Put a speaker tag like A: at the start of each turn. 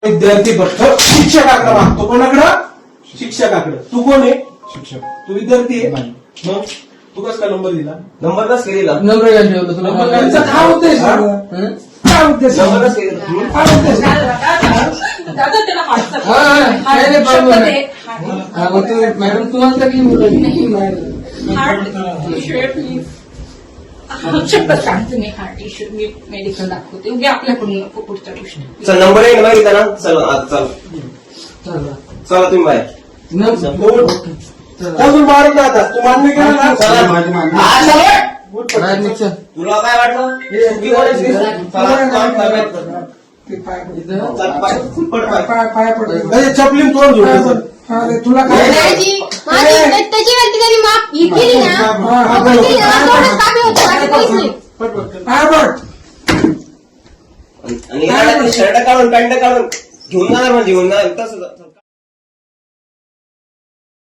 A: विद्यार्थी बघतो शिक्षकाकडे मागतो. कोणाकडं? शिक्षकाकडे. तू कोण आहे?
B: शिक्षक.
A: तू विद्यार्थी आहे. मग तू कस का नंबर दिला?
C: नंबर कस केला?
B: नंबर काय ठेवलं तुला?
A: नंबर त्यांचा काय उद्देश? काय उद्देश?
C: नंबर कस केला?
A: काय उद्देश?
D: दादा त्याला हात
B: मॅडम तुम्हाला की
D: प्लीज शपथ सांगते मी हार्ट इश्यू मी मेडिकल दाखवते उद्या आपल्याकडून नको पुढच्या गोष्टी.
C: चल नंबर एक मागितला ना. चल आता चल चला तुम्ही बाहेर.
A: अजून मारत नाही आता. तू मान्य केलं ना?
C: हा, चला. तुला काय वाटलं? चुकी कोणाची?
B: पाय पडतो.
A: चपलीन तोड जोड.
B: तुला काय
E: त्याची वरती तरी माफ ही केली ना थोडंच कामी होतं बाकी काहीच नाही.
B: पाय पड.
C: आणि शर्ट काढून पॅन्ट काढून घेऊन जाणार म्हणजे घेऊन जाणार तसं